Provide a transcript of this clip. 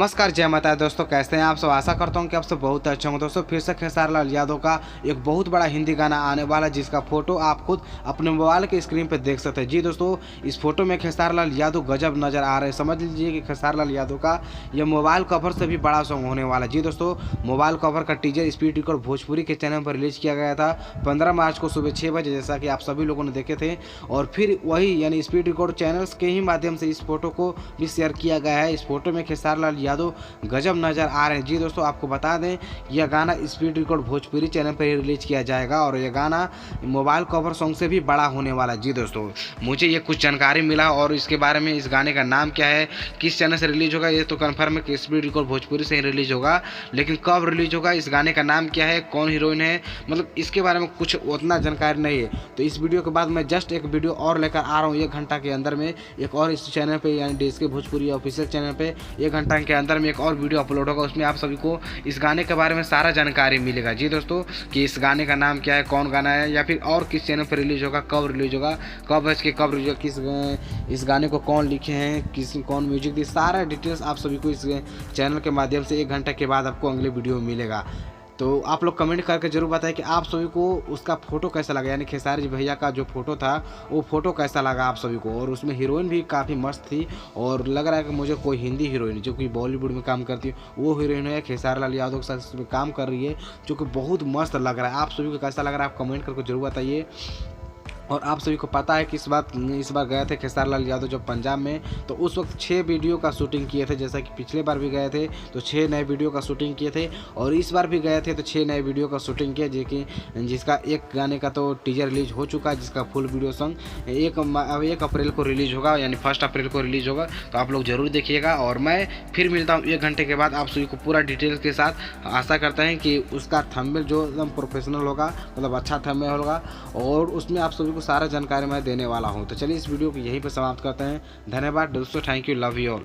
नमस्कार, जय माता दी दोस्तों। कैसे हैं आप सब? आशा करता हूं कि आप सब बहुत अच्छे होंगे। दोस्तों फिर से खेसारी लाल यादव का एक बहुत बड़ा हिंदी गाना आने वाला है, जिसका फोटो आप खुद अपने मोबाइल के स्क्रीन पर देख सकते हैं। जी दोस्तों, इस फोटो में खेसारी लाल यादव गजब नजर आ रहे हैं। समझ लीजिए कि खेसारी लाल यादव का यह मोबाइल कवर से भी बड़ा सॉन्ग होने वाला है। जी दोस्तों, मोबाइल कवर का टीजर स्पीड रिकॉर्ड भोजपुरी के चैनल पर रिलीज किया गया था 15 मार्च को सुबह 6 बजे, जैसा कि आप सभी लोगों ने देखे थे। और फिर वही यानी स्पीड रिकॉर्ड चैनल्स के ही माध्यम से इस फोटो को भी शेयर किया गया है। इस फोटो में खेसारी लाल यादव गजब नजर आ रहे हैं। जी दोस्तों, आपको बता दें यह गाना स्पीड रिकॉर्ड भोजपुरी चैनल पर ही रिलीज किया जाएगा और यह गाना मोबाइल कवर सॉन्ग से भी बड़ा होने वाला है। जी दोस्तों, मुझे ये कुछ जानकारी मिला और इसके बारे में, इस गाने का नाम क्या है, किस चैनल से रिलीज होगा, ये तो कंफर्म है कि स्पीड रिकॉर्ड भोजपुरी से ही रिलीज होगा। लेकिन कब रिलीज होगा, इस गाने का नाम क्या है, कौन हीरोइन है, मतलब इसके बारे में कुछ उतना जानकारी नहीं है। तो इस वीडियो के बाद मैं जस्ट एक वीडियो और लेकर आ रहा हूँ 1 घंटा के अंदर में। एक और इस चैनल पे यानी DSK भोजपुरी ऑफिशियल चैनल पे 1 घंटा के अंदर में एक और वीडियो अपलोड होगा। उसमें आप सभी को इस गाने के बारे में सारा जानकारी मिलेगा। जी दोस्तों, कि इस गाने का नाम क्या है, कौन गाना है, या फिर और किस चैनल पर रिलीज होगा, कब रिलीज होगा, कब बज के कब रिलीज होगा, इस गाने को कौन लिखे हैं, कौन म्यूजिक दी, सारा डिटेल्स आप सभी को इस चैनल के माध्यम से 1 घंटे के बाद आपको अगले वीडियो में मिलेगा। तो आप लोग कमेंट करके जरूर बताएं कि आप सभी को उसका फोटो कैसा लगा, यानी खेसारी भैया का जो फोटो था वो फोटो कैसा लगा आप सभी को। और उसमें हीरोइन भी काफ़ी मस्त थी और लग रहा है कि मुझे कोई हिंदी हीरोइन जो कि बॉलीवुड में काम करती है वो हीरोइन है, खेसारी लाल यादव के साथ इसमें काम कर रही है, जो कि बहुत मस्त लग रहा है। आप सभी को कैसा लग रहा है आप कमेंट करके जरूर बताइए। और आप सभी को पता है कि इस बार गए थे खेसारी लाल यादव जब पंजाब में, तो उस वक्त 6 वीडियो का शूटिंग किए थे। जैसा कि पिछले बार भी गए थे तो 6 नए वीडियो का शूटिंग किए थे, और इस बार भी गए थे तो 6 नए वीडियो का शूटिंग किया, जिसका एक गाने का तो टीजर रिलीज हो चुका है, जिसका फुल वीडियो सॉन्ग 1 अप्रैल को रिलीज होगा, यानी 1 अप्रैल को रिलीज होगा। तो आप लोग जरूर देखिएगा और मैं फिर मिलता हूँ 1 घंटे के बाद आप सभी को पूरा डिटेल्स के साथ। आशा करते हैं कि उसका थंबनेल जो एकदम प्रोफेशनल होगा, मतलब अच्छा थंबनेल होगा, और उसमें आप सभी को सारा जानकारी मैं देने वाला हूं। तो चलिए इस वीडियो को यहीं पर समाप्त करते हैं। धन्यवाद दोस्तों, thank you, love you all.